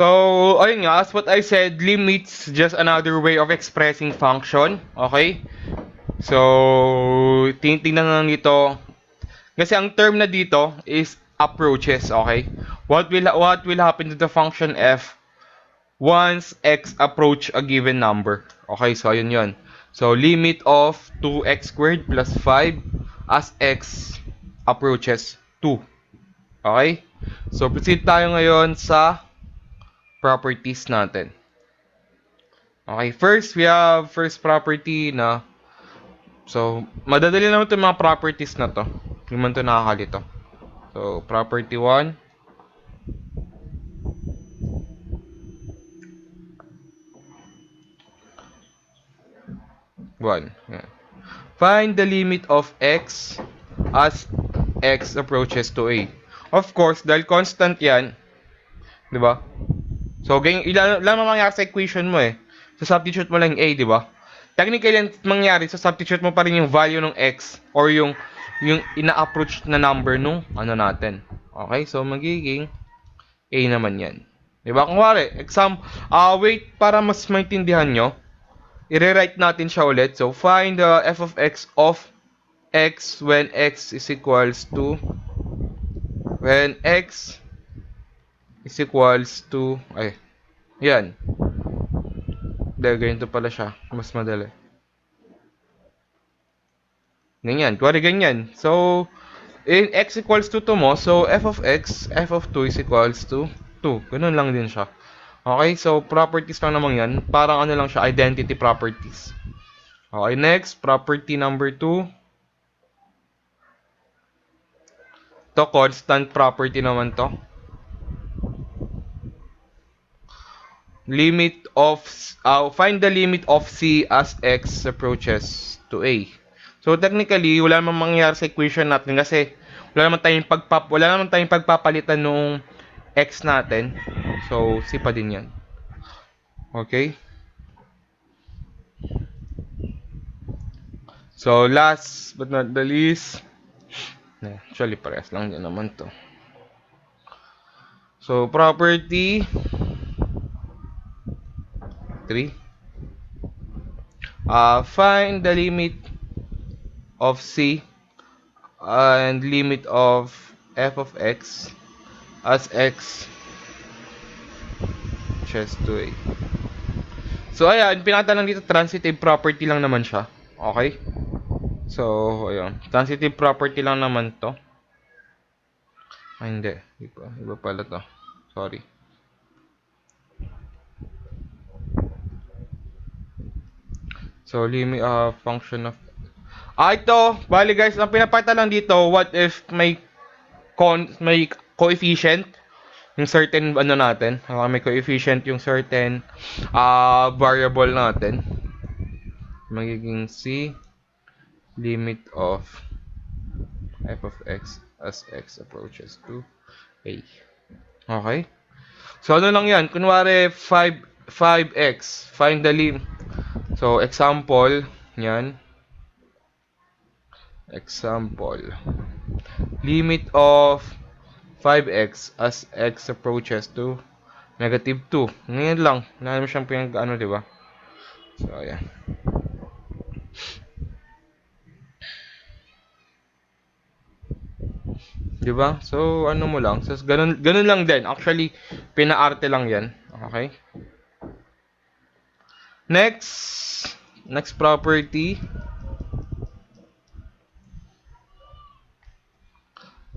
So, ayun nga, as what I said, limits just another way of expressing function. Okay? So, tinitingnan lang dito. Kasi ang term na dito is approaches, okay? What will happen to the function f once x approach a given number? Okay, so ayun 'yon. So, limit of 2x squared plus 5 as x approaches 2. Okay? So, proceed tayo ngayon sa properties natin. Okay, first we have first property na so madadali naman itong mga properties na to. Hindi man ito nakakalito. So, property 1, 1. Yan. Find the limit of x as x approaches to a. Of course, dahil constant yan, di ba? So, ganyan, ilan mangyari sa equation mo eh. So, substitute mo lang yung a, di ba? Technically, yan mangyari, so substitute mo pa rin yung value ng x or yung ina-approach na number nung ano natin. Okay? So, magiging a naman yan. Di ba? Kung wari, wait, para mas maintindihan nyo, i-rewrite natin siya ulit. So, find the f of x when x is equals to ay, yan. Dahil ganito pala siya. Mas madali. Ganyan. Kuwari ganyan. So, in x equals to 2 mo, so f of 2 is equals to 2. Ganun lang din siya. Okay, so properties lang naman yan. Parang ano lang siya, identity properties. Okay, next, property number 2. To constant property naman to. Find the limit of c as x approaches to a. So technically, wala namang mangyayari sa equation natin kasi wala naman tayong pagpapalitan nung x natin. So c pa din 'yan. Okay? So last but not the least, actually parehas lang din naman to. So property 3. Find the limit of c and limit of f of x as x chess to a. So ayan, pinakatanong dito transitive property lang naman siya. Okay? So ayun, transitive property lang naman to. Ay hindi, iba pala to. Sorry. So limit function of ito, bali guys, ang pinapakita lang dito, what if may coefficient yung certain ano natin, may coefficient yung certain variable natin. Magiging c limit of f of x as x approaches to a. Okay? So ano lang 'yan? Kunwari 5x, find the limit. So example, 'yan. Example. Limit of 5x as x approaches to negative 2. Ngayon lang. Wala naman siyang pinag-ano, di ba? So, ayan. Di ba? So, ano mo lang. So, ganun lang din. Actually, pinaarte lang yan. Okay? Next property.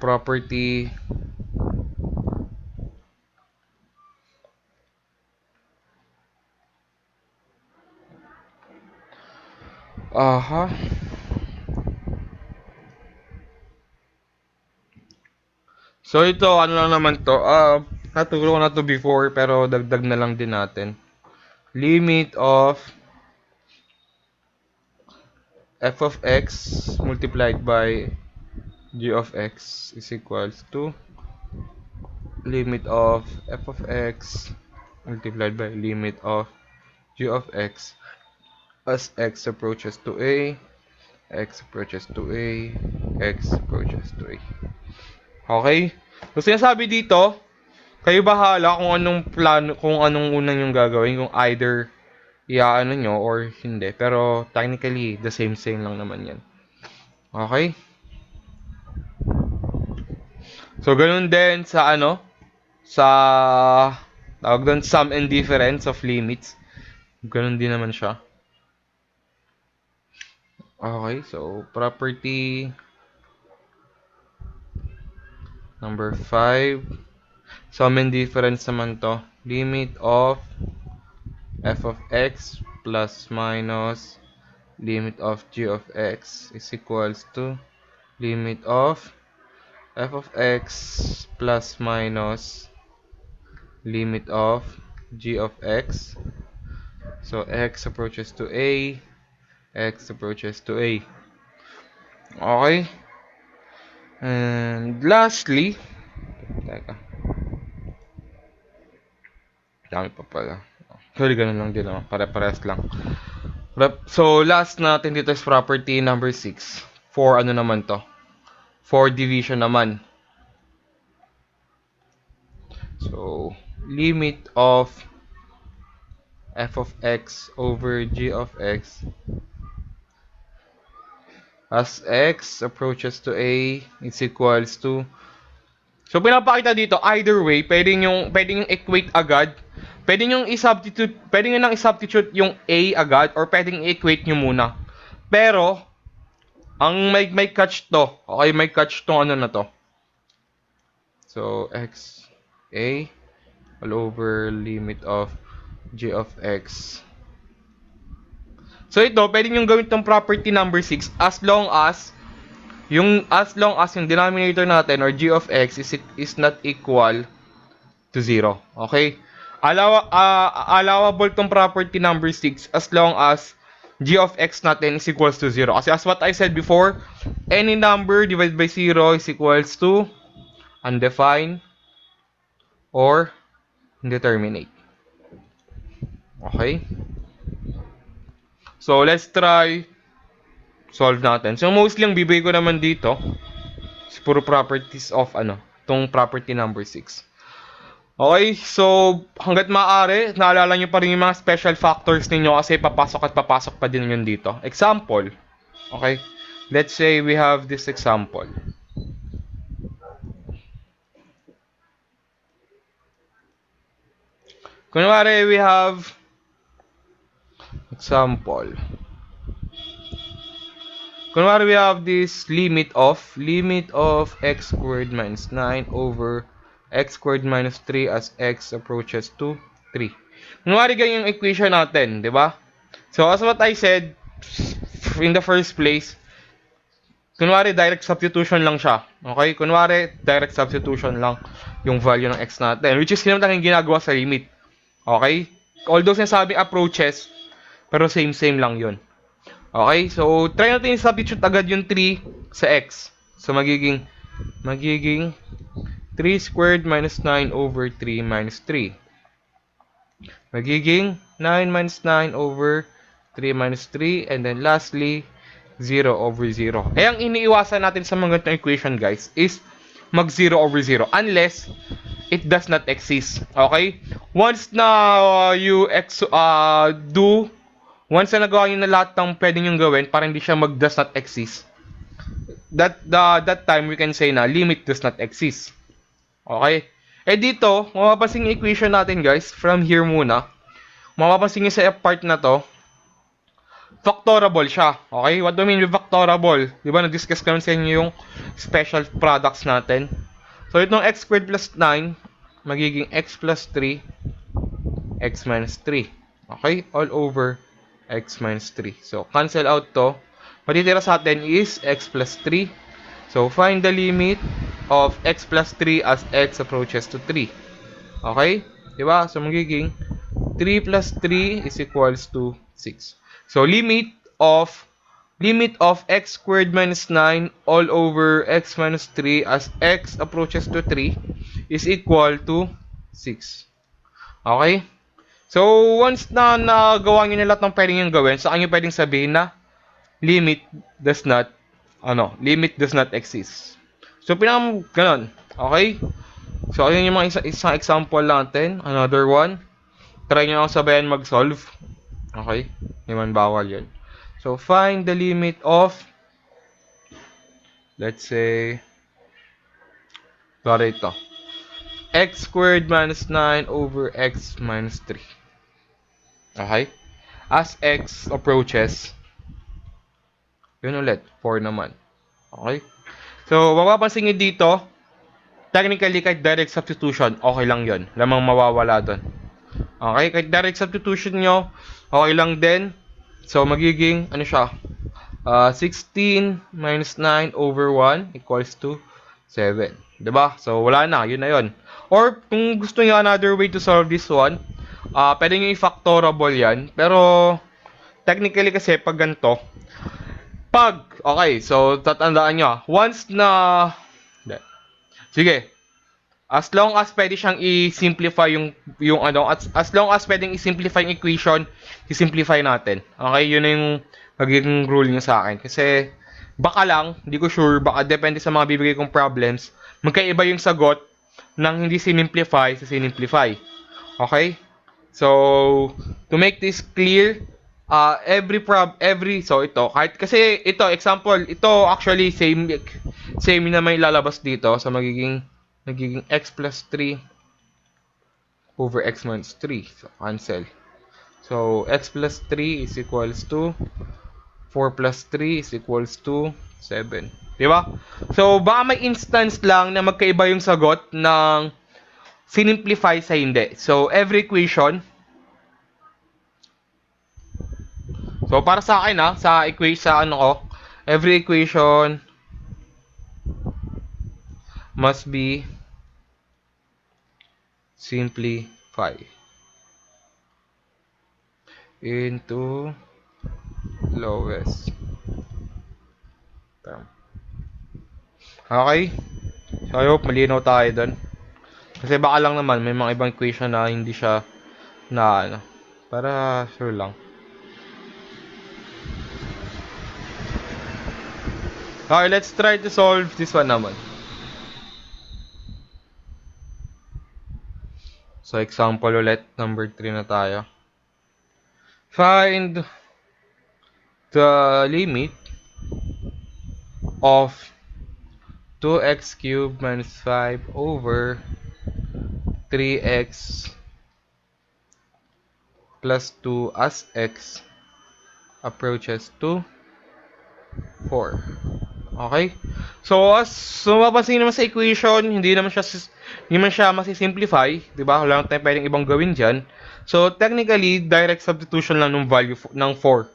Property So ito, ano lang naman to. Naturo ko na to before pero dagdag na lang din natin. Limit of f of x multiplied by g of x is equals to limit of f of x multiplied by limit of g of x as x approaches to a, x approaches to a, x approaches to a. Okay? So sinasabi dito, Kayo bahala kung anong plano, kung anong unang yung gagawin, kung either iaano nyo or hindi. Pero technically, the same lang naman yan. Okay? So, ganun din sa ano, sa tawag doon, sum and difference of limits. Ganun din naman siya. Okay, so property number 5. Sum and difference naman to. Limit of f of x plus minus limit of g of x is equals to limit of f of x plus minus limit of g of x. So x approaches to a, x approaches to a. Okay? And lastly, teka, dami pa pala. Sorry, ganun lang din naman. Pare-pares lang. So, last natin dito is property number 6. For ano naman to? For division naman. So, limit of f of x over g of x as x approaches to a is equals to. So, pinapakita dito, either way, pwedeng yung equate agad. Pwedeng yung i-substitute, pwedeng nyo nang i-substitute yung a agad or pwedeng i-equate nyo muna. Pero, ang may catch to. Okay, may catch to ano na to. So, x a all over limit of g of x. So, ito, pwedeng yung gawin tong property number 6 as long as yung denominator natin or g of x is not equal to 0. Okay? Allowable tong property number 6 as long as g of x natin is equals to 0. Kasi as what I said before, any number divided by 0 is equals to undefined or indeterminate. Okay? So, let's try solve natin. So, mostly ang bibigay ko naman dito is puro properties of tong property number 6. Okay, so hanggat maaari, naalala nyo pa rin yung mga special factors ninyo kasi papasok pa din yun dito. Example, okay, let's say we have this example. Kunwari, we have example. Kunwari, we have this limit of x squared minus 9 over x squared minus 3 as x approaches to 3. Kunwari, ganyan yung equation natin, di ba? So, as what I said in the first place, kunwari, direct substitution lang siya. Okay? Kunwari, direct substitution lang yung value ng x natin, which is naman yung ginagawa sa limit. Okay? Although sinasabing approaches, pero same lang yun. Okay? So, try natin i-substitute agad yung 3 sa x. So, magiging 3 squared minus 9 over 3 minus 3. Magiging 9 minus 9 over 3 minus 3. And then lastly, 0 over 0. Eh, ang iniiwasan natin sa mga ganitong equation, guys, is mag 0 over 0. Unless it does not exist. Okay? Once na once na nagawa nyo na lahat ng pwede nyo gawin para hindi siya mag does not exist, that time we can say na limit does not exist. Okay? Eh dito, mapapansin yung equation natin, guys, from here muna. Mapapansin nyo sa part na to, factorable siya. Okay? What do I mean with factorable? Di ba, na-discuss kami sa inyo yung special products natin. So, itong x squared plus 9, magiging x plus 3, x minus 3. Okay? All over x minus 3. So, cancel out to. Matitira sa atin is x plus 3. So, find the limit of x plus 3 as x approaches to 3. Okay? Diba? So, magiging 3 plus 3 is equals to 6. So, limit of x squared minus 9 all over x minus 3 as x approaches to 3 is equal to 6. Okay? So, once na nagawa nyo na lahat ng pwedeng yung gawin, saan nyo pwedeng sabihin na limit does not exist. So, ganun. Okay? So, ayun yung mga isang example natin. Another one. Try nyo lang sabayan mag-solve. Okay? Hindi man bawal yun. So, find the limit of, let's say, sorry ito. X squared minus 9 over x minus 3. Okay? As x approaches, yun ulit, 4 naman. Okay? So, mapapansin nyo dito, technically, kahit direct substitution, okay lang yun. Lamang mawawala doon. Okay? Kahit direct substitution nyo, okay lang din. So, magiging, ano siya? 16 minus 9 over 1 equals to 7. Diba? So, wala na. Yun na yun. Or, kung gusto nyo another way to solve this one, pwede nyo i-factorable yan. Pero, technically kasi, pag ganito, okay, so, tatandaan nyo, once na, sige, as long as pwede siyang i-simplify yung ano, as long as pwedeng i-simplify yung equation, i-simplify natin. Okay, yun na yung magiging rule niya sa akin. Kasi, baka lang, hindi ko sure, baka depende sa mga bibigay kong problems, magkaiba yung sagot ng hindi sinimplify sa sinimplify. Okay? So, to make this clear, so ito, kahit, kasi ito, example, ito actually same na may lalabas dito, so magiging x plus 3 over x minus 3. So, cancel. So, x plus 3 is equals to 4 plus 3 is equals to 7. Diba? So, baka may instance lang na magkaiba yung sagot ng sinimplify sa hindi. So, every equation, so, para sa akin sa equation, sa ano ko, every equation must be simplify into lowest term. Okay? So, I hope malinaw tayo dun. Kasi baka lang naman, may mga ibang equation na hindi siya na ano. Para sure lang. Okay, let's try to solve this one naman. So, example ulit, number 3 na tayo. Find the limit of 2x cubed minus 5 over 3x plus 2 as x approaches to 4. Okay? So, mapapansin naman sa equation, hindi man siya masisimplify, 'di ba? Wala nang tayong pwedeng ibang gawin diyan. So, technically, direct substitution lang ng value ng 4.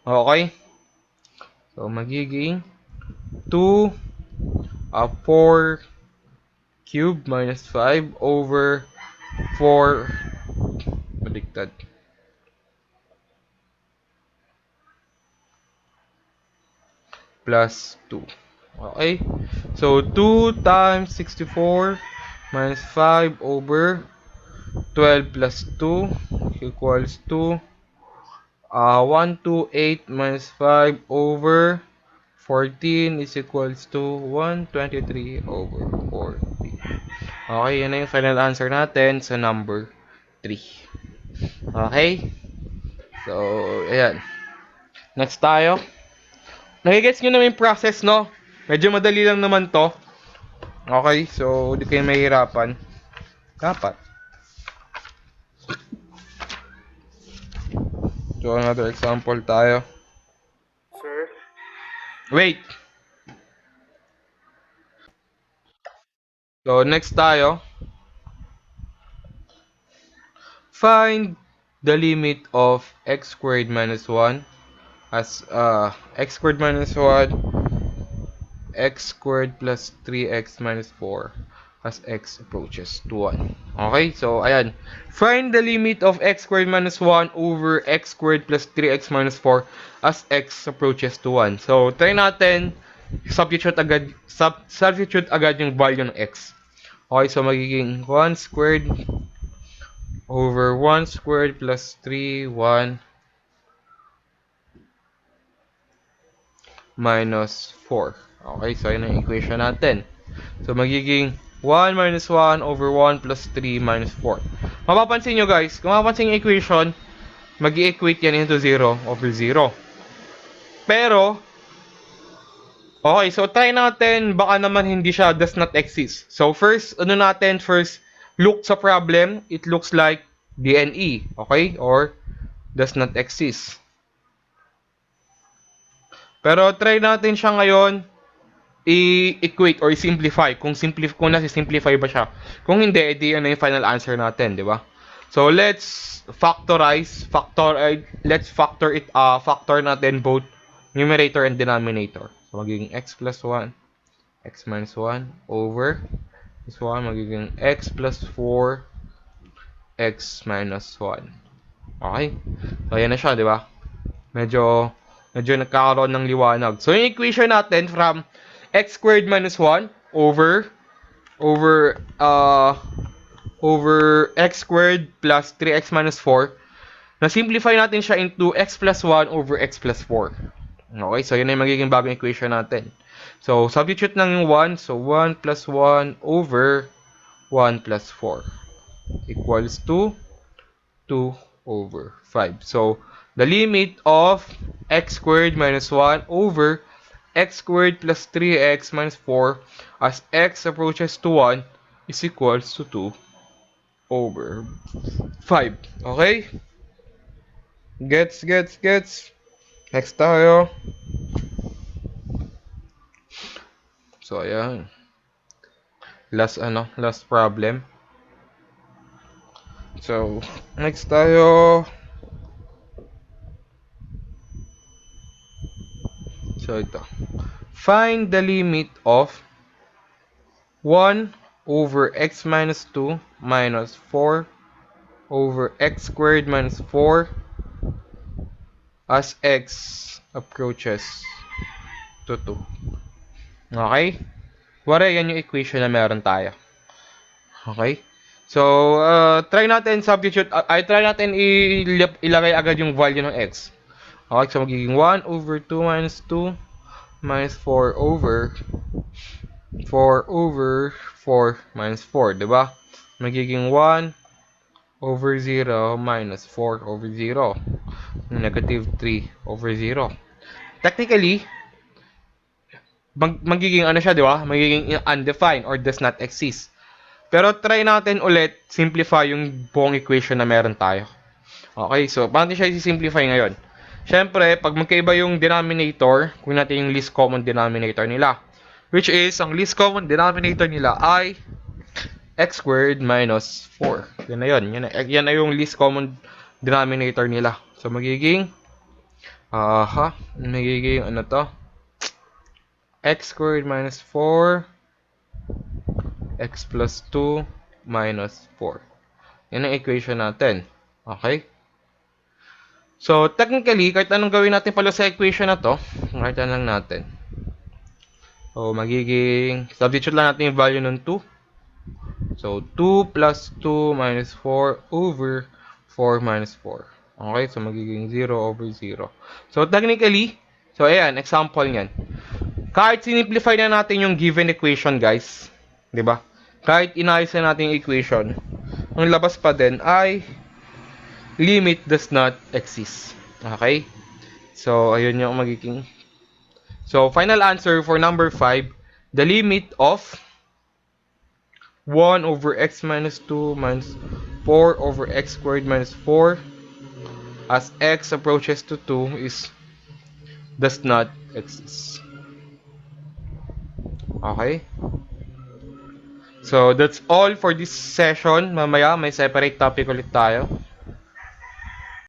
Okay? So, magiging 2 4 cubed minus 5 over 4 baliktad. Plus 2. Okay? So, 2 times 64 minus 5 over 12 plus 2 equals to 128 minus 5 over 14 is equals to 123 over 40. Okay, yun na yung final answer natin sa number 3. Okay? So, ayan. Next tayo. Nagigets nyo na yung process, no? Medyo madali lang naman to. Okay, so hindi kayo mahihirapan. Dapat. So, another example tayo. Sir? Wait! So, next tayo. Find the limit of x squared minus 1 as x squared minus 1 x squared plus 3x minus 4 as x approaches to 1. Okay, so ayan. Find the limit of x squared minus 1 over x squared plus 3x minus 4 as x approaches to 1. So, try natin substitute agad yung value ng x. Okay, so magiging 1 squared over 1 squared plus 3, 1 minus 4. Okay, so yun ang equation natin. So, magiging 1 minus 1 over 1 plus 3 minus 4. Mapapansin nyo guys, kung mapapansin yung equation, mag-i-equate yan into 0 over 0. Pero, okay, so try natin, baka naman hindi siya does not exist. So first, first look sa problem, it looks like DNE, okay? Or does not exist. Pero try natin siya ngayon i-equate or i-simplify kung nasi-simplify ba siya. Kung hindi, edi ano yung final answer natin, di ba? So let's factor natin both numerator and denominator. So magiging x plus 1, x minus 1 over this one magiging x plus 4, x minus 1. Okay? So ayan na siya, di ba? Medyo nagkakaroon ng liwanag. So yung equation natin from x squared minus 1 over x squared plus 3x minus 4, na-simplify natin siya into x plus 1 over x plus 4. Okay, so yun na yung magiging bagong equation natin. So, substitute lang yung 1. So, 1 plus 1 over 1 plus 4 equals to 2 over 5. So, the limit of x squared minus 1 over x squared plus 3x minus 4 as x approaches to 1 is equals to 2 over 5. Okay? Gets. Next tayo. So, ayan. Last problem. So, next tayo. So, ito. Find the limit of 1 over x minus 2 minus 4 over x squared minus 4 as x approaches to 2. Okay? Wala yan yung equation na meron tayo. Okay? So, try natin ilagay agad yung value ng x. Okay, so magiging 1 over 2 minus 2 minus 4 over 4 minus 4, diba? Magiging 1 over 0 minus 4 over 0. Negative 3 over 0. Technically, magiging ano siya, diba? Magiging undefined or does not exist. Pero try natin ulit simplify yung buong equation na meron tayo. Okay, so paano siya i-simplify ngayon? Siyempre, pag magkaiba yung denominator, kunin natin yung least common denominator nila. Which is, ang least common denominator nila ay x squared minus 4. Yan na yun. Yan na yung least common denominator nila. So, magiging, ano to? X squared minus 4, x plus 2 minus 4. Yan ang equation natin. Okay? So, technically, kahit anong gawin natin pala sa equation na to, kahit lang natin. So, magiging, substitute lang natin yung value ng 2. So, 2 plus 2 minus 4 over 4 minus 4. Okay, so magiging 0 over 0. So, technically, so ayan, example niyan. Kahit sinimplify na natin yung given equation, guys, di ba? Kahit inayos na natin yung equation, ang labas pa din ay limit does not exist. Okay? So, ayun yung magiging. So, final answer for number 5, the limit of 1 over x minus 2 minus 4 over x squared minus 4 as x approaches to 2 does not exist. Okay? So, that's all for this session. Mamaya, may separate topic ulit tayo.